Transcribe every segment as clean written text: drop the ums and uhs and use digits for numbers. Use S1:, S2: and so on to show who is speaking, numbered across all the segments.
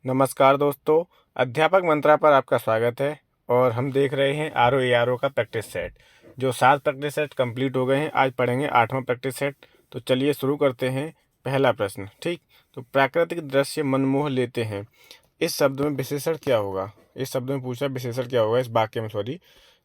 S1: नमस्कार दोस्तों, अध्यापक मंत्रा पर आपका स्वागत है। और हम देख रहे हैं RO का प्रैक्टिस सेट। जो 7 प्रैक्टिस सेट कंप्लीट हो गए हैं, आज पढ़ेंगे 8वां प्रैक्टिस सेट। तो चलिए शुरू करते हैं। पहला प्रश्न, ठीक। तो प्राकृतिक दृश्य मनमोह लेते हैं, इस शब्द में विशेषण क्या होगा? इस शब्द में पूछा विशेषण क्या होगा, इस वाक्य में, सॉरी।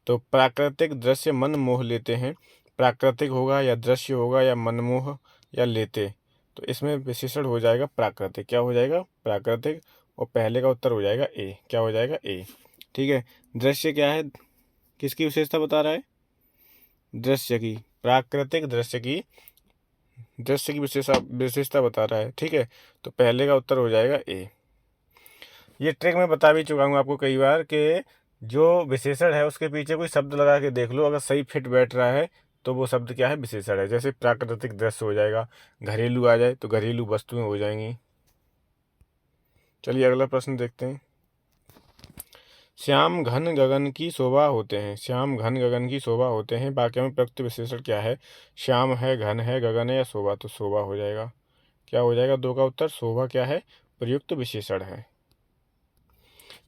S1: तो प्राकृतिक दृश्य मनमोह लेते हैं, प्राकृतिक होगा या दृश्य होगा या मनमोह या लेते। तो इसमें विशेषण हो जाएगा प्राकृतिक। क्या हो जाएगा? प्राकृतिक। और पहले का उत्तर हो जाएगा ए। क्या हो जाएगा? ए। ठीक है। दृश्य क्या है? किसकी विशेषता बता रहा है? दृश्य की। प्राकृतिक दृश्य की विशेषता बता रहा है। ठीक है। तो पहले का उत्तर हो जाएगा ए। ये ट्रिक मैं बता भी चुका हूँ आपको कई बार कि जो विशेषण है उसके पीछे कोई शब्द लगा के देख लो, अगर सही फिट बैठ रहा है तो वो शब्द क्या है? विशेषण है। जैसे प्राकृतिक दृश्य हो जाएगा, घरेलू आ जाए तो घरेलू वस्तुएं हो जाएंगी। चलिए अगला प्रश्न देखते हैं। श्याम घन गगन की शोभा होते हैं, श्याम घन गगन की शोभा होते हैं, वाक्य में प्रयुक्त विशेषण क्या है? श्याम है, घन है, गगन है या शोभा? तो शोभा हो जाएगा। क्या हो जाएगा? 2 का उत्तर। शोभा क्या है? प्रयुक्त विशेषण है।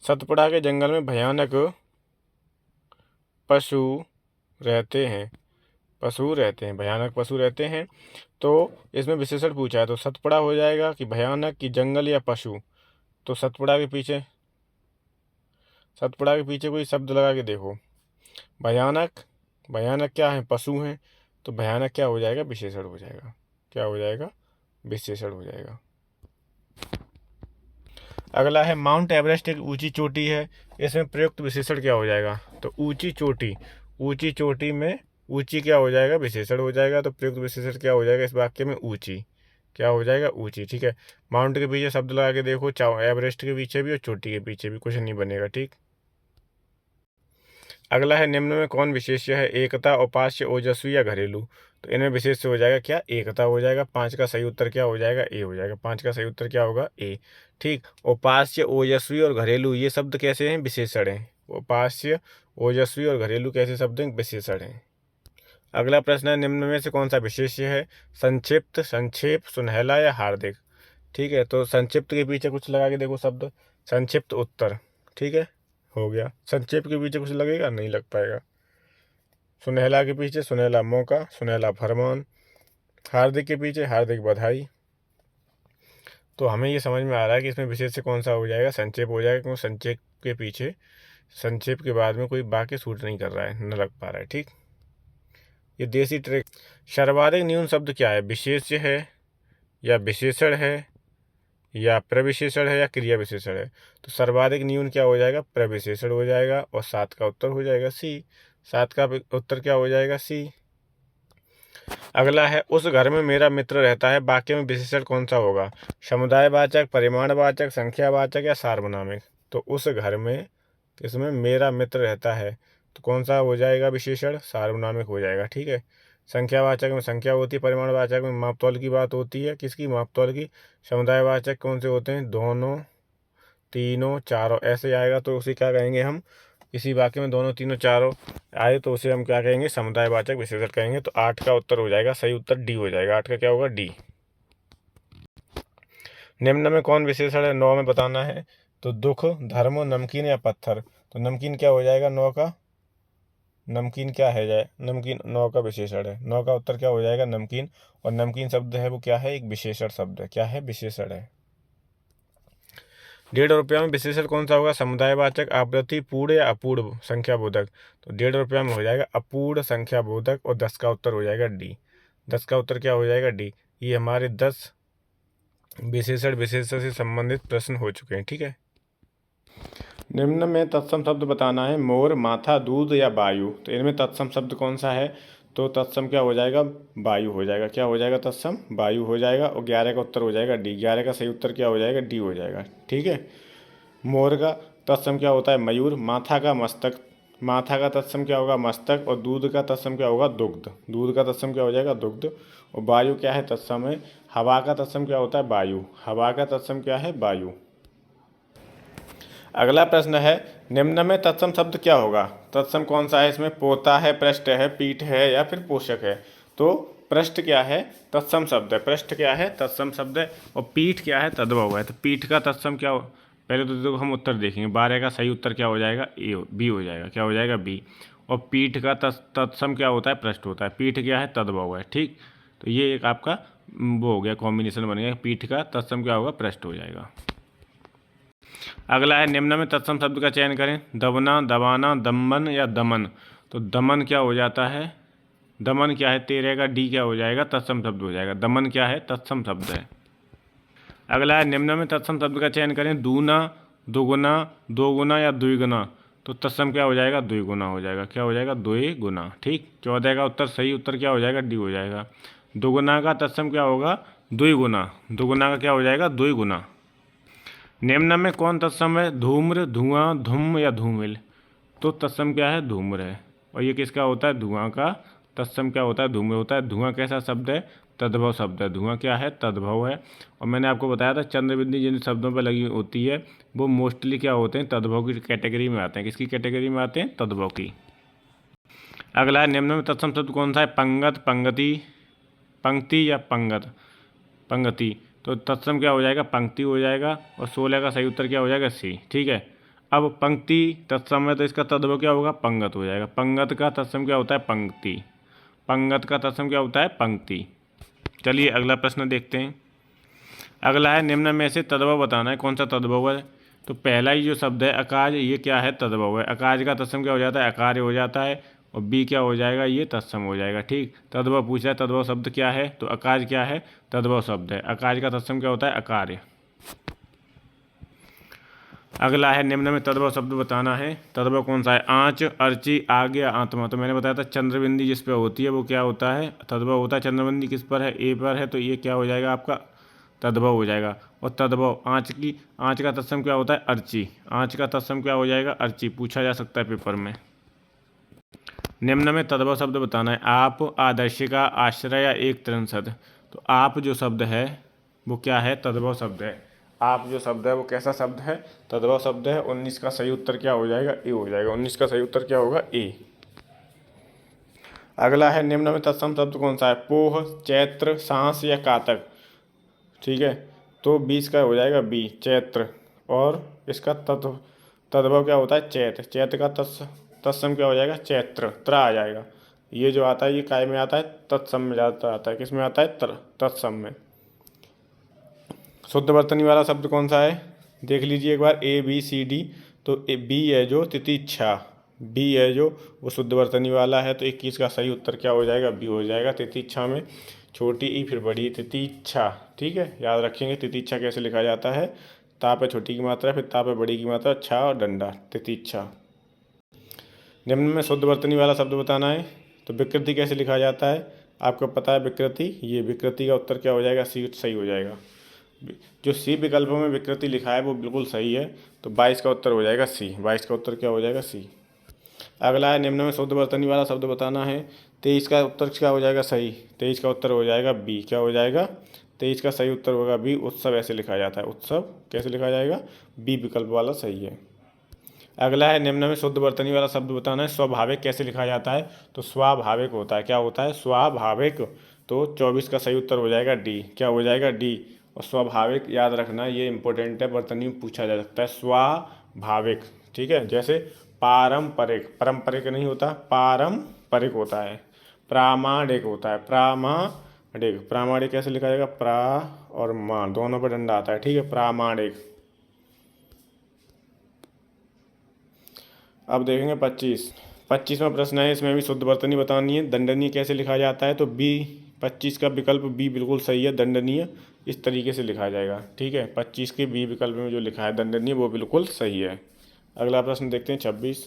S1: सतपुड़ा के जंगल में भयानक पशु रहते हैं, भयानक पशु रहते हैं। तो इसमें विशेषण पूछा है, तो सतपुड़ा हो जाएगा कि भयानक कि जंगल या पशु? तो सतपुड़ा के पीछे कोई शब्द लगा के देखो। भयानक, भयानक क्या है? पशु हैं। तो भयानक क्या हो जाएगा? विशेषण हो जाएगा। क्या हो जाएगा? विशेषण हो जाएगा। अगला है माउंट एवरेस्ट एक ऊंची चोटी है, इसमें प्रयुक्त विशेषण क्या हो जाएगा? तो ऊंची चोटी, ऊंची चोटी में ऊंची क्या हो जाएगा? विशेषण हो जाएगा। तो प्रयुक्त विशेषण क्या हो जाएगा इस वाक्य में? ऊंची। क्या हो जाएगा? ऊंची। ठीक है। माउंट के पीछे शब्द लगा के देखो, चाहे एवरेस्ट के पीछे भी और चोटी के पीछे भी, कुछ नहीं बनेगा। ठीक। अगला है निम्न में कौन विशेष्य है? एकता, उपास्य, ओजस्वी या घरेलू? तो इनमें विशेष हो जाएगा क्या? एकता हो जाएगा। 5 का सही उत्तर क्या हो जाएगा? ए हो जाएगा। 5 का सही उत्तर क्या होगा? ए। ठीक। उपास्य, ओजस्वी और घरेलू ये शब्द कैसे हैं? विशेषण हैं। उपास्य, ओजस्वी और घरेलू कैसे शब्द हैं? विशेषण हैं। अगला प्रश्न है निम्न में से कौन सा विशेष्य है? संक्षिप्त, संक्षेप, सुनहला या हार्दिक? ठीक है। तो संक्षिप्त के पीछे कुछ लगा के देखो शब्द, संक्षिप्त उत्तर। ठीक है, हो गया। संक्षेप के पीछे कुछ लगेगा? नहीं लग पाएगा। सुनहला के पीछे सुनहला मौका, सुनहला फरमान। हार्दिक के पीछे हार्दिक बधाई। तो हमें ये समझ में आ रहा है कि इसमें विशेष से कौन सा हो जाएगा? संक्षेप हो जाएगा, क्योंकि संक्षेप के पीछे, संक्षेप के बाद में कोई वाक्य सूट नहीं कर रहा है, न लग पा रहा है। ठीक। ये देसी ट्रिक। सर्वाधिक न्यून शब्द क्या है? विशेष्य है या विशेषण है या प्रविशेषण है या क्रिया विशेषण है? तो सर्वाधिक न्यून क्या हो जाएगा? प्रविशेषण हो जाएगा। और 7 का उत्तर हो जाएगा सी। 7 का उत्तर क्या हो जाएगा? सी। अगला है उस घर में मेरा मित्र रहता है, वाक्य में विशेषण कौन सा होगा? समुदायवाचक, परिमाणवाचक, संख्यावाचक या सार्वनामिक? तो उस घर में, इसमें मेरा मित्र रहता है, तो कौन सा हो जाएगा विशेषण? सार्वनामिक हो जाएगा। ठीक है। संख्यावाचक में संख्या होती है, परिमाणवाचक में मापतौल की बात होती है। किसकी? मापतौल की। समुदायवाचक कौन से होते हैं? दोनों, तीनों, चारों, ऐसे आएगा तो उसे क्या कहेंगे हम? इसी वाक्य में दोनों, तीनों, चारों आए तो उसे हम क्या कहेंगे? समुदायवाचक विशेषण कहेंगे। तो 8 का उत्तर हो जाएगा, सही उत्तर डी हो जाएगा। 8 का क्या होगा? डी। निम्न में कौन विशेषण है? 9 में बताना है। तो दुख, धर्म, नमकीन या पत्थर? तो नमकीन क्या हो जाएगा? 9 का नमकीन क्या है जाए? नमकीन 9 का विशेषण है। 9 का उत्तर क्या हो जाएगा? नमकीन। और नमकीन शब्द है वो क्या है? एक विशेषण शब्द है। क्या है? विशेषण है। 1.5 रुपया में विशेषण कौन सा होगा? समुदायवाचक, आवृत्ति, पूर्ण या अपूर्ण संख्याबोधक? तो 1.5 रुपया में हो जाएगा अपूर्ण संख्याबोधक। और 10 का उत्तर हो जाएगा डी। 10 का उत्तर क्या हो जाएगा? डी। ये हमारे 10 विशेषण से संबंधित प्रश्न हो चुके हैं। ठीक है। निम्न में तत्सम शब्द बताना है। मोर, माथा, दूध या वायु? तो इनमें तत्सम शब्द कौन सा है? तो तत्सम क्या हो जाएगा? वायु हो जाएगा। क्या हो जाएगा? तत्सम वायु हो जाएगा। और 11 का उत्तर हो जाएगा डी। 11 का सही उत्तर क्या हो जाएगा? डी हो जाएगा। ठीक है। मोर का तत्सम क्या होता है? मयूर। माथा का मस्तक, माथा का तत्सम क्या होगा? मस्तक। और दूध का तत्सम क्या होगा? दुग्ध। दूध का तत्सम क्या हो जाएगा? दुग्ध। और वायु क्या है? तत्सम है। हवा का तत्सम क्या होता है? वायु। हवा का तत्सम क्या है? वायु। अगला प्रश्न है निम्न में तत्सम शब्द क्या होगा? तत्सम कौन सा है इसमें? पोता है, पृष्ठ है, पीठ है या फिर पोषक है? तो पृष्ठ क्या है? तत्सम शब्द है। पृष्ठ क्या है? तत्सम शब्द है। और पीठ क्या है? तद्भव है। तो पीठ का तत्सम क्या हो? पहले तो देखो हम उत्तर देखेंगे। 12 का सही उत्तर क्या हो जाएगा, बी हो जाएगा। क्या हो जाएगा, बी। और पीठ का तत्सम क्या होता है, पृष्ठ होता है। पीठ क्या है, तद्भव है। ठीक, तो ये एक आपका वो हो गया, कॉम्बिनेशन बन गया। पीठ का तत्सम क्या होगा, पृष्ठ हो जाएगा। अगला है निम्न में तत्सम शब्द का चयन करें। दबना, दबाना, दमन या दमन। तो दमन क्या हो जाता है, दमन क्या है, 13 का डी क्या हो जाएगा, तत्सम शब्द हो जाएगा। दमन क्या है, तत्सम शब्द है। अगला है निम्न में तत्सम शब्द का चयन करें। दूना, दुगुना, दोगुना या द्विगुना। तो तत्सम क्या हो जाएगा, द्विगुना हो जाएगा। क्या हो जाएगा, द्विगुना। ठीक, 14 का उत्तर सही उत्तर क्या हो जाएगा, डी हो जाएगा। दुगुना का तत्सम क्या होगा, द्विगुना। दुगुना का क्या हो जाएगा, द्विगुना। निम्न में कौन तत्सम है, धूम्र, धुआं, धूम या धूमिल। तो तत्सम क्या है, धूम्र है। और ये किसका होता है, धुआं का तत्सम क्या होता है, धूम्र होता है। धुआं कैसा शब्द है, तद्भव शब्द है। धुआं क्या है, तद्भव है। और मैंने आपको बताया था चंद्रबिंदी जिन शब्दों पर लगी होती है वो मोस्टली क्या होते हैं, तद्भव की कैटेगरी में आते हैं। किसकी कैटेगरी में आते हैं, तद्भव की। अगला है निम्न में तत्सम शब्द कौन सा है, पंगत, पंगति, पंक्ति या पंगत, पंगति। तो तत्सम क्या हो जाएगा, पंक्ति हो जाएगा। और 16 का सही उत्तर क्या हो जाएगा, सी। ठीक है, अब पंक्ति तत्सम है तो इसका तद्भव क्या होगा, पंगत हो जाएगा। पंगत का तत्सम क्या होता है, पंक्ति। पंगत का तत्सम क्या होता है, पंक्ति। चलिए अगला प्रश्न देखते हैं। अगला है निम्न में से तद्भव बताना है। कौन सा तद्भव है, तो पहला ही जो शब्द है अकाज, ये क्या है, तद्भव है। अकाज का तत्सम क्या हो जाता है, अकार्य हो जाता है। और बी क्या हो जाएगा, ये तत्सम हो जाएगा। ठीक, तद्भव पूछ रहा है, तद्भव शब्द क्या है, तो अकाज क्या है, तद्भव शब्द है। अकाज का तत्सम क्या होता है, अकार्य। अगला है निम्न में तद्भव शब्द बताना है। तद्भव कौन सा है, आँच, अर्ची, आग या आत्मा। तो मैंने बताया था चंद्रबिंदी जिस पे होती है वो क्या होता है, तद्भव होता है। चंद्रबिंदी किस पर है, ए पर है, तो ये क्या हो जाएगा आपका, तद्भव हो जाएगा। और तद्भव आँच का तत्सम क्या होता है, अर्ची। आँच का तत्सम क्या हो जाएगा, अर्ची। पूछा जा सकता है पेपर में। निम्न में तद्भव शब्द बताना है। आप, आदर्शिका, आश्रय या एक त्रिंशद। तो आप जो शब्द है वो क्या है, तद्भव शब्द है। आप जो शब्द है वो कैसा शब्द है, तद्भव शब्द है। 19 का सही उत्तर क्या हो जाएगा, ए हो जाएगा। 19 का सही उत्तर क्या होगा, ए। अगला है निम्न में तत्सम शब्द कौन सा है, पोह, चैत्र, सांस या कातक। ठीक है, तो 20 का हो जाएगा बी, चैत्र। और इसका तद्भव क्या होता है, चैत। चैत का तत्सम क्या हो जाएगा, चैत्र, त्रा आ जाएगा। ये जो आता है ये काय में आता है, तत्सम में जाता आता है। किस में आता है, तत्सम में। शुद्ध वर्तनी वाला शब्द कौन सा है, देख लीजिए एक बार, ए बी सी डी। तो बी है जो तितिक्षा, बी है जो वो शुद्ध वर्तनी वाला है। तो 21 का सही उत्तर क्या हो जाएगा, बी हो जाएगा। तितिक्षा में छोटी ई फिर बड़ी ई, तितिक्षा। ठीक है, याद रखेंगे तितिक्षा कैसे लिखा जाता है, ता पे छोटी की मात्रा, फिर ता पे बड़ी की मात्रा, छा और डंडा, तितिक्षा। निम्न में शुद्ध वर्तनी वाला शब्द बताना है। तो विकृति कैसे लिखा जाता है, आपको पता है विकृति, ये विकृति का उत्तर क्या हो जाएगा, सी सही हो जाएगा। जो सी विकल्प में विकृति लिखा है वो बिल्कुल सही है। तो 22 का उत्तर हो जाएगा सी। 22 का उत्तर क्या हो जाएगा, सी। अगला है निम्न में शुद्ध वर्तनी वाला शब्द बताना है। 23 का उत्तर क्या हो जाएगा, सही। 23 का उत्तर हो जाएगा बी। क्या हो जाएगा, 23 का सही उत्तर होगा बी। उत्सव ऐसे लिखा जाता है, उत्सव कैसे लिखा जाएगा, बी विकल्प वाला सही है। अगला है निम्न में शुद्ध वर्तनी वाला शब्द बताना है। स्वाभाविक कैसे लिखा जाता है, तो स्वाभाविक होता है। क्या होता है, स्वाभाविक। तो 24 का सही उत्तर हो जाएगा डी। क्या हो जाएगा, डी। और स्वाभाविक याद रखना, ये इंपॉर्टेंट है, वर्तनी में पूछा जा सकता है। स्वाभाविक, ठीक है। जैसे पारंपरिक, पारंपरिक नहीं होता, पारंपरिक होता है। प्रामाणिक होता है, प्रामाणिक। प्रामाणिक कैसे लिखा जाएगा, प्रा और मा दोनों पर डंडा आता है। ठीक है, प्रामाणिक। अब देखेंगे 25वां प्रश्न है। इसमें भी शुद्ध वर्तनी बतानी है। दंडनीय कैसे लिखा जाता है, तो बी, 25 का विकल्प बी बिल्कुल सही है। दंडनीय इस तरीके से लिखा जाएगा। ठीक है, 25 के बी विकल्प में जो लिखा है दंडनीय वो बिल्कुल सही है। अगला प्रश्न देखते हैं 26।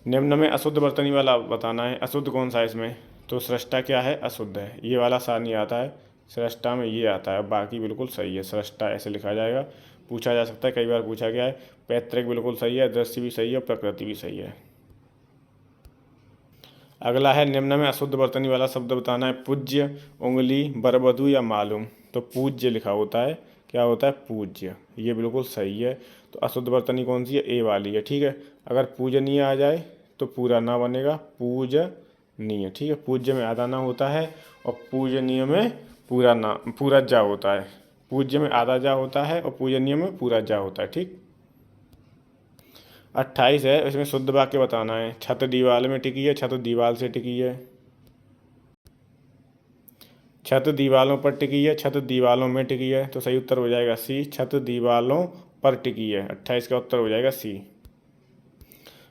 S1: निम्न में अशुद्ध वर्तनी वाला बताना है। अशुद्ध कौन सा है इसमें, तो सृष्टा क्या है, अशुद्ध है। ये वाला सा नहीं आता है, सृष्टा में ये आता है, बाकी बिल्कुल सही है। सृष्टा ऐसे लिखा जाएगा, पूछा जा सकता है, कई बार पूछा गया है। पैतृक बिल्कुल सही है, दृश्य भी सही है, प्रकृति भी सही है। अगला है निम्न में अशुद्ध वर्तनी वाला शब्द बताना है। पूज्य, उंगली, बरबधु या मालूम। तो पूज्य लिखा होता है, क्या होता है, पूज्य। ये बिल्कुल सही है। तो अशुद्ध वर्तनी कौन सी है, ए वाली है। ठीक है, अगर पूजनीय आ जाए तो पूरा ना बनेगा, पूजनीय। ठीक है, पूज्य में आधा ना होता है और पूजनीय में पूरा जा होता है। पूज्य में आधा जा होता है और पूजनीय में पूरा जा होता है। ठीक। 28 है, इसमें शुद्ध वाक्य बताना है। छत दीवार में टिकी है, छत दीवार से टिकी है। छत दीवालों पर टिकी है, छत दीवालों में टिकी है, तो सही उत्तर हो जाएगा सी, छत दीवालों पर टिकी है। 28 का उत्तर हो जाएगा सी।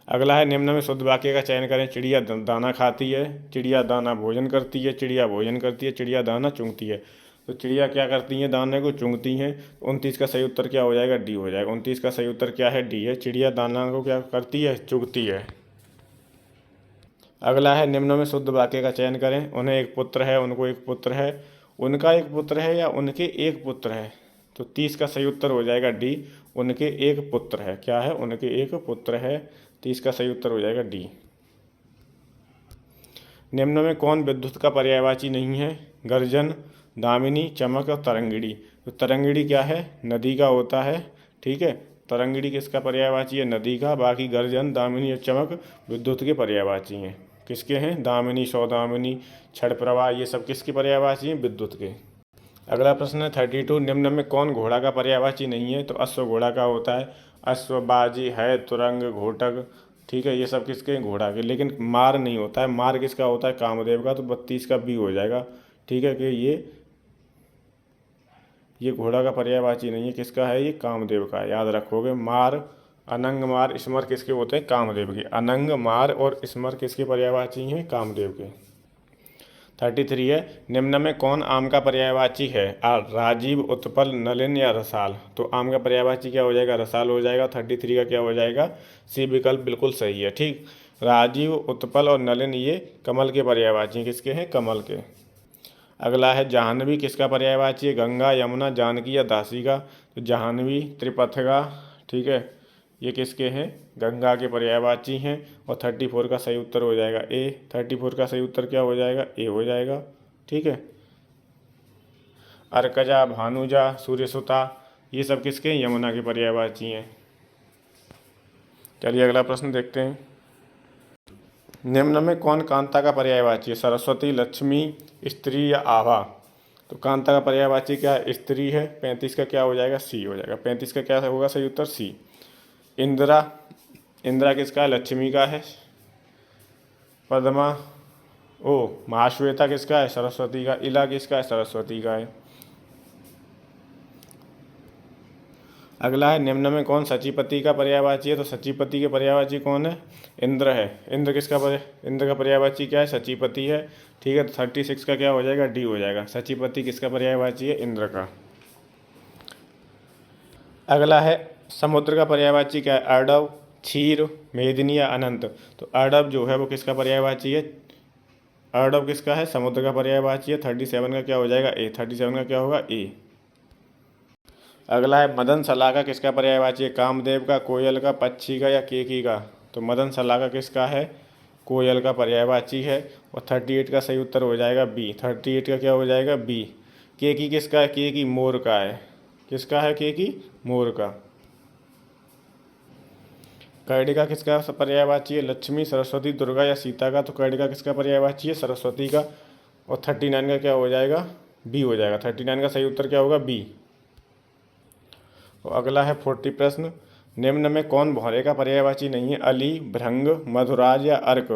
S1: अगला है, निम्न में शुद्ध वाक्य का चयन करें। चिड़िया दाना खाती है, चिड़िया दाना भोजन करती है, चिड़िया भोजन करती है, चिड़िया दाना चुंगती है। तो चिड़िया क्या करती हैं, दाने को चुंगती हैं। 29 का सही उत्तर क्या हो जाएगा, डी हो जाएगा। 29 का सही उत्तर क्या है, डी है। चिड़िया दाना को क्या करती है, चुगती है। अगला है, निम्न में शुद्ध वाक्य का चयन करें। उन्हें एक पुत्र है, उनको एक पुत्र है, उनका एक पुत्र है या उनके एक पुत्र है। तो 30 का सही उत्तर हो जाएगा डी, उनके एक पुत्र है। क्या है, उनके एक पुत्र है। 30 का सही उत्तर हो जाएगा डी। निम्न में कौन विद्युत का पर्यायवाची नहीं है। गर्जन, दामिनी, चमक और तरंगिणी। तो तरंगिणी क्या है, नदी का होता है। ठीक है, तरंगिणी किसका पर्यायवाची है, नदी का। बाकी गर्जन, दामिनी और चमक विद्युत के पर्यायवाची हैं। किसके हैं, दामिनी, सौदामिनी, क्षण प्रवाह, ये सब किसके पर्यायवाची हैं, विद्युत के। अगला प्रश्न है 32, निम्न में कौन घोड़ा का पर्यायवाची नहीं है। तो अश्व घोड़ा का होता है, अश्व, बाजी, है, तुरंग, घोटक। ठीक है, ये सब किसके, घोड़ा के। लेकिन मार नहीं होता है, मार किसका होता है, कामदेव का। तो 32 का बी हो जाएगा। ठीक है, कि ये घोड़ा का पर्यायवाची नहीं है। किसका है, ये कामदेव का है, याद रखोगे। मार, अनंग, मार, स्मर किसके होते हैं, कामदेव के। अनंग, मार और स्मर किसके पर्यायवाची हैं, कामदेव के। 33 है, निम्न में कौन आम का पर्यायवाची है। राजीव, उत्पल, नलिन या रसाल। तो आम का पर्यायवाची क्या हो जाएगा, रसाल हो जाएगा। 33 का क्या हो जाएगा, सी विकल्प बिल्कुल सही है। ठीक, राजीव, उत्पल और नलिन ये कमल के पर्यायवाची हैं। किसके हैं, कमल के। अगला है, जाह्नवी किसका पर्यायवाची है। गंगा, यमुना, जानकी या दासी का। तो जाह्नवी, त्रिपथगा। ठीक है, ये किसके हैं, गंगा के पर्यायवाची हैं। और 34 का सही उत्तर हो जाएगा ए। 34 का सही उत्तर क्या हो जाएगा, ए हो जाएगा। ठीक है, अर्कजा, भानुजा, सूर्यसुता, ये सब किसके हैं, यमुना के पर्यायवाची हैं। चलिए अगला प्रश्न देखते हैं। निम्न में कौन कांता का पर्यायवाची है। सरस्वती, लक्ष्मी, स्त्री या आभा। तो कांता का पर्यायवाची क्या है, स्त्री है। 35 का क्या हो जाएगा, सी हो जाएगा। 35 का क्या होगा सही उत्तर, सी। इंदिरा, इंदिरा किसका है, लक्ष्मी का है। पद्मा, महाश्वेता किसका है, सरस्वती का। इला किसका है, सरस्वती का है। अगला है, निम्न में कौन सचिपति का पर्यायवाची है। तो सचिपति के पर्यायवाची कौन है, इंद्र है। इंद्र इंद्र का पर्यायवाची क्या है, सचिपति है। ठीक है, तो 36 का क्या हो जाएगा, डी हो जाएगा। सचिपति किसका पर्यायवाची है, इंद्र का। अगला है, समुद्र का पर्यायवाची क्या है। अर्णव, क्षीर, मेदिनी या अनंत। तो अर्णव जो है वो किसका पर्यायवाची है, अर्णव किसका है, समुद्र का पर्यायवाची है। 37 का क्या हो जाएगा, ए। 37 का क्या होगा, ए। अगला है, मदन सलाका किसका पर्यायवाची है। कामदेव का, कोयल का, पक्षी का या केकी का। तो मदन सलाका किसका है, कोयल का पर्यायवाची है। और 38 का सही उत्तर हो जाएगा बी। 38 का क्या हो जाएगा, बी। केकी किसका है, केकी मोर का है। किसका है, केकी मोर का। कर्णिका किसका पर्यायवाची है, लक्ष्मी, सरस्वती, दुर्गा या सीता का। तो कर्णिका किसका पर्यायवाची है, सरस्वती का। और 39 का क्या हो जाएगा, बी हो जाएगा। 39 का सही उत्तर क्या होगा, बी। और अगला है 40 प्रश्न, निम्न में कौन भौरे का पर्यायवाची नहीं है। अली, भृंग, मधुराज या अर्क।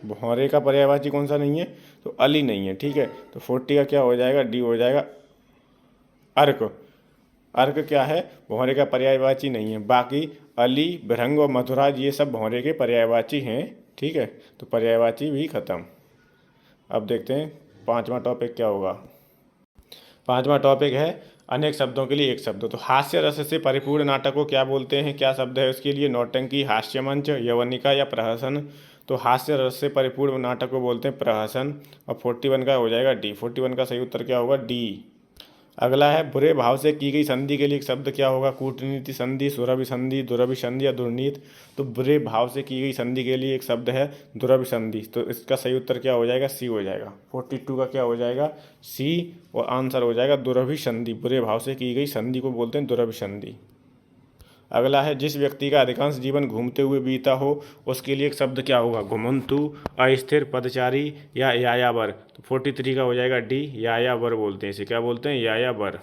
S1: भौरे का पर्यायवाची कौन सा नहीं है, तो अली नहीं है। ठीक है, तो 40 का क्या हो जाएगा, डी हो जाएगा, अर्क। अर्क क्या है, भौरे का पर्यायवाची नहीं है। बाकी अली, भृंग और मधुराज ये सब भौरे के पर्यायवाची हैं। ठीक है, तो पर्यायवाची भी खत्म। अब देखते हैं 5वां टॉपिक क्या होगा। 5वां टॉपिक है अनेक शब्दों के लिए एक शब्द। तो हास्य रस से परिपूर्ण नाटक को क्या बोलते हैं, क्या शब्द है उसके लिए। नौटंकी, हास्यमंच, यवनिका या प्रहसन। तो हास्य रस से परिपूर्ण नाटक को बोलते हैं प्रहसन। और 41 का हो जाएगा डी। 41 का सही उत्तर क्या होगा, डी। अगला है, बुरे भाव से की गई संधि के लिए एक शब्द क्या होगा। कूटनीति संधि, सुरभिसंधि, दुरभिसंधि या दुर्नीत। तो बुरे भाव से की गई संधि के लिए एक शब्द है दुरभिसंधि। तो इसका सही उत्तर क्या हो जाएगा, सी हो जाएगा। 42 का क्या हो जाएगा, सी। और आंसर हो जाएगा दुरभिसंधि। बुरे भाव से की गई संधि को बोलते हैं दुरभिसंधि। अगला है, जिस व्यक्ति का अधिकांश जीवन घूमते हुए बीता हो उसके लिए एक शब्द क्या होगा। घुमंतु, अस्थिर, पदचारी या यायावर। तो 43 का हो जाएगा डी। यायावर बोलते हैं इसे, क्या बोलते हैं, यायावर।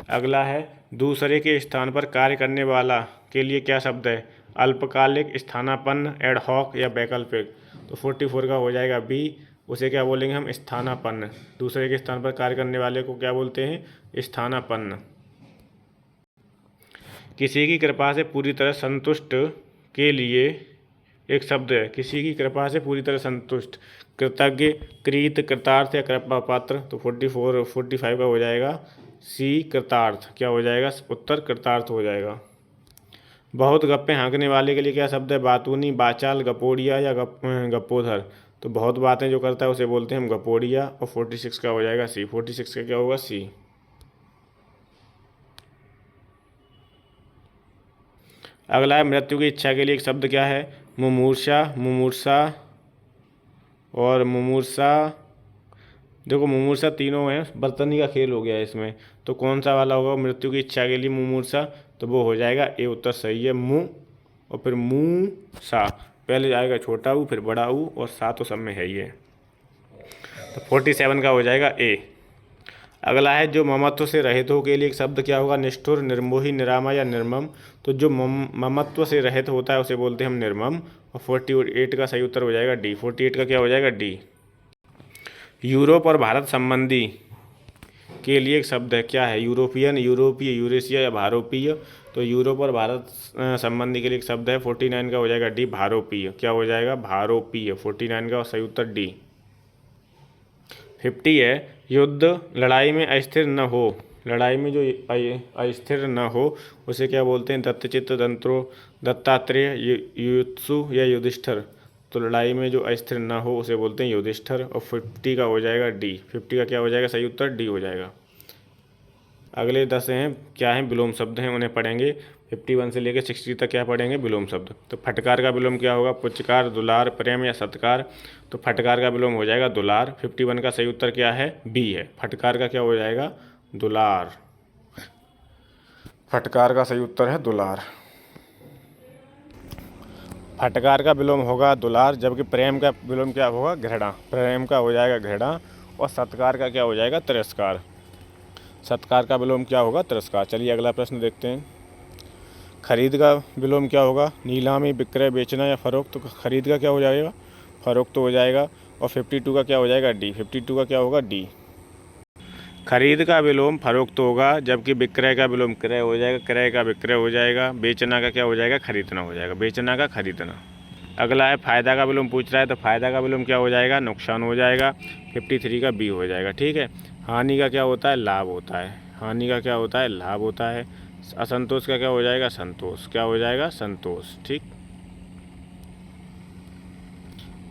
S1: अगला है दूसरे के स्थान पर कार्य करने वाला के लिए क्या शब्द है? अल्पकालिक, स्थानापन्न, एडहॉक या वैकल्पिक। तो 44 का हो जाएगा बी। उसे क्या बोलेंगे हम? स्थानापन्न। दूसरे के स्थान पर कार्य करने वाले को क्या बोलते हैं? स्थानापन्न। किसी की कृपा से पूरी तरह संतुष्ट के लिए एक शब्द है। किसी की कृपा से पूरी तरह संतुष्ट, कृतज्ञ, कृत, कृतार्थ या कृपा पात्र। तो 45 का हो जाएगा सी, कृतार्थ। क्या हो जाएगा? उत्तर कृतार्थ हो जाएगा। बहुत गप्पे हाँकने वाले के लिए क्या शब्द है? बातूनी, बाचाल, गपोड़िया या गप्पोधर। तो बहुत बातें जो करता है उसे बोलते हैं हम गपोड़िया। और 46 का हो जाएगा सी। 46 का क्या होगा? सी। अगला है मृत्यु की इच्छा के लिए एक शब्द क्या है? मुमूर्षा, मुमूर्षा और मुमूर्षा। देखो मुमूर्षा तीनों हैं, बर्तनी का खेल हो गया है इसमें। तो कौन सा वाला होगा मृत्यु की इच्छा के लिए मुमूर्षा? तो वो हो जाएगा ए, उत्तर सही है। मुँह और फिर मुँह सा, पहले जाएगा छोटा ऊ फिर बड़ा ऊ और सा तो सब में है ही है। तो 47 का हो जाएगा ए। अगला है जो ममत्व से रहित हो के लिए एक शब्द क्या होगा? निष्ठुर, निर्मोही, निरामा या निर्मम। तो जो ममत्व से रहित होता है उसे बोलते हैं हम निर्मम। और 48 का सही उत्तर हो जाएगा डी। 48 का क्या हो जाएगा? डी। यूरोप और भारत संबंधी के लिए एक शब्द है क्या है? यूरोपियन, यूरोपीय, यूरेशिया या भारोपीय। तो यूरोप और भारत संबंधी के लिए एक शब्द है। 49 का हो जाएगा डी, भारोपीय। क्या हो जाएगा? भारोपीय। 49 का सही उत्तर डी। 50 है युद्ध, लड़ाई में अस्थिर न हो। लड़ाई में जो अस्थिर न हो उसे क्या बोलते हैं? दत्तचित्त, दत्तात्रेय, युयुत्सु या युधिष्ठिर। तो लड़ाई में जो अस्थिर न हो उसे बोलते हैं युधिष्ठिर। और 50 का हो जाएगा डी। 50 का क्या हो जाएगा? सही उत्तर डी हो जाएगा। अगले 10 हैं क्या हैं? विलोम शब्द हैं, उन्हें पढ़ेंगे। 51 से लेकर 60 तक क्या पढ़ेंगे? विलोम शब्द। तो फटकार का विलोम क्या होगा? पुचकार, दुलार, प्रेम या सत्कार। तो फटकार का विलोम हो जाएगा दुलार। 51 का सही उत्तर क्या है? बी है। फटकार का क्या हो जाएगा? दुलार। फटकार का सही उत्तर है दुलार। फटकार का विलोम होगा दुलार, जबकि प्रेम का विलोम क्या होगा? घृणा। प्रेम का हो जाएगा घृणा। और सत्कार का क्या हो जाएगा? तिरस्कार। सत्कार का विलोम क्या होगा? तिरस्कार। चलिए अगला प्रश्न देखते हैं। खरीद का विलोम क्या होगा? नीलामी, विक्रय, बेचना या फरोख्त। तो खरीद का क्या हो जाएगा? फरोख्त हो जाएगा। और 52 का क्या हो जाएगा? डी। 52 का क्या होगा? डी। खरीद का विलोम फरोख्त होगा, जबकि विक्रय का विलोम क्रय हो जाएगा। क्रय का विक्रय हो जाएगा। बेचना का क्या हो जाएगा? खरीदना हो जाएगा। बेचना का खरीदना। अगला है फायदा का विलोम पूछ रहा है, तो फायदा का विलोम क्या हो जाएगा? नुकसान हो जाएगा। 53 का बी हो जाएगा। ठीक है। हानि का क्या होता है? लाभ होता है। हानि का क्या होता है? लाभ होता है। असंतोष का क्या हो जाएगा? संतोष। क्या हो जाएगा? संतोष। ठीक।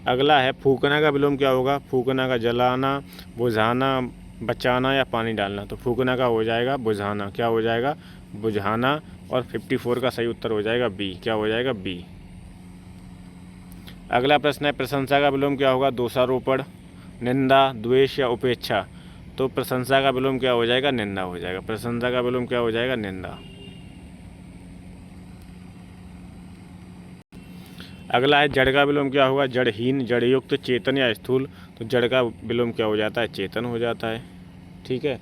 S1: अगला है फूकना का विलोम क्या होगा? फूकना का जलाना, बुझाना, बचाना या पानी डालना। तो फूकना का हो जाएगा बुझाना। क्या हो जाएगा? बुझाना। और 54 का सही उत्तर हो जाएगा बी। क्या हो जाएगा? बी। अगला प्रश्न है प्रशंसा का विलोम क्या होगा? दोषारोपण, निंदा, द्वेष या उपेक्षा। तो प्रशंसा का विलोम क्या हो जाएगा? निंदा हो जाएगा। प्रशंसा का विलोम क्या हो जाएगा? निंदा। अगला है जड़ का विलोम क्या होगा? जड़हीन, जड़युक्त, चेतन या स्थूल। तो जड़ का विलोम क्या हो जाता है? चेतन हो जाता है। ठीक है।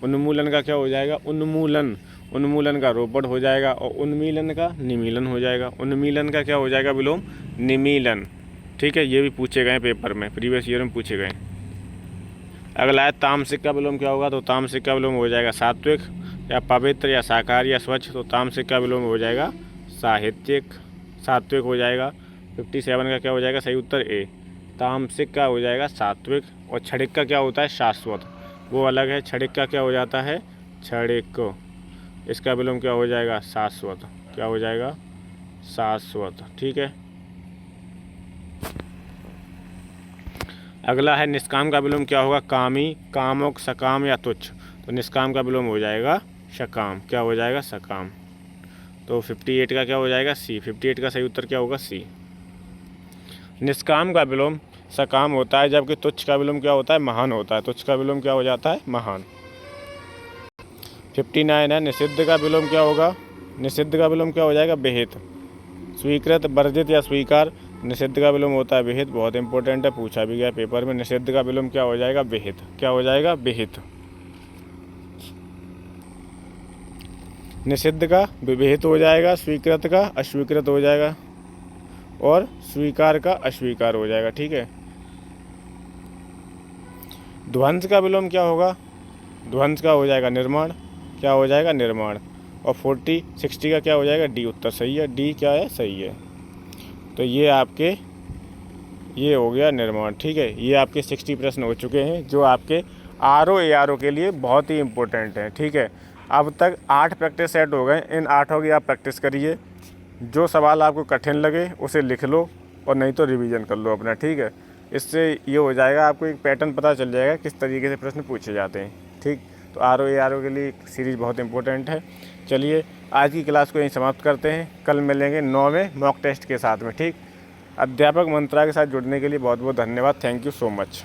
S1: उन्मूलन का क्या हो जाएगा? उन्मूलन। उन्मूलन का रोपण हो जाएगा। और उन्मीलन का निमीलन हो जाएगा। उन्मीलन का क्या हो जाएगा विलोम? निमीलन। ठीक है। ये भी पूछे गए पेपर में, प्रीवियस ईयर में पूछे गए। अगला है तामसिक का विलोम क्या होगा? तो तामसिक का विलोम हो जाएगा सात्विक या पवित्र या शाकाहारी या स्वच्छ। तो तामसिक का विलोम हो जाएगा साहित्यिक। सात्विक हो जाएगा। 57 का क्या हो जाएगा? सही उत्तर ए। तामसिक का हो जाएगा सात्विक। और क्षणिक का क्या होता है? शाश्वत। वो अलग है। क्षणिक का क्या हो जाता है? क्षणिक। इसका विलोम क्या हो जाएगा? शाश्वत। क्या हो जाएगा? शाश्वत। ठीक है। अगला है निष्काम का विलोम क्या होगा? कामी, कामुक, सकाम या तुच्छ। तो निष्काम का विलोम हो जाएगा सकाम। क्या हो जाएगा? सकाम। तो 58 का क्या हो जाएगा? सी। 58 का सही उत्तर क्या होगा? सी। निष्काम का विलोम सकाम होता है, जबकि तुच्छ का विलोम क्या होता है? महान होता है। तुच्छ का विलोम क्या हो जाता है? महान। 59 है निषिद्ध का विलोम क्या होगा? निषिद्ध का विलोम क्या हो जाएगा? विहित। स्वीकृत, वर्जित या स्वीकार। निषिद्ध का विलोम होता है विहित। बहुत इंपॉर्टेंट है, पूछा भी गया पेपर में। निषिद्ध का विलोम क्या हो जाएगा? विहित। क्या हो जाएगा? विहित। निषिद्ध का विविहित हो जाएगा, स्वीकृत का अस्वीकृत हो जाएगा और स्वीकार का अस्वीकार हो जाएगा। ठीक है। ध्वंस का विलोम क्या होगा? ध्वंस का हो जाएगा निर्माण। क्या हो जाएगा? निर्माण। और 40 60 का क्या हो जाएगा? डी उत्तर सही है। डी क्या है? सही है। तो ये आपके ये हो गया निर्माण। ठीक है। ये आपके 60 प्रश्न हो चुके हैं जो आपके आरओ एआरओ के लिए बहुत ही इम्पोर्टेंट हैं। ठीक है। अब तक 8 प्रैक्टिस सेट हो गए। इन 8 की आप प्रैक्टिस करिए। जो सवाल आपको कठिन लगे उसे लिख लो और नहीं तो रिवीजन कर लो अपना। ठीक है। इससे ये हो जाएगा, आपको एक पैटर्न पता चल जाएगा किस तरीके से प्रश्न पूछे जाते हैं। ठीक। तो आरओ एआरओ के लिए सीरीज़ बहुत इंपॉर्टेंट है। चलिए आज की क्लास को यहीं समाप्त करते हैं। कल मिलेंगे 9वें मॉक टेस्ट के साथ में। ठीक। अध्यापक मंत्रा के साथ जुड़ने के लिए बहुत बहुत धन्यवाद। Thank you so much.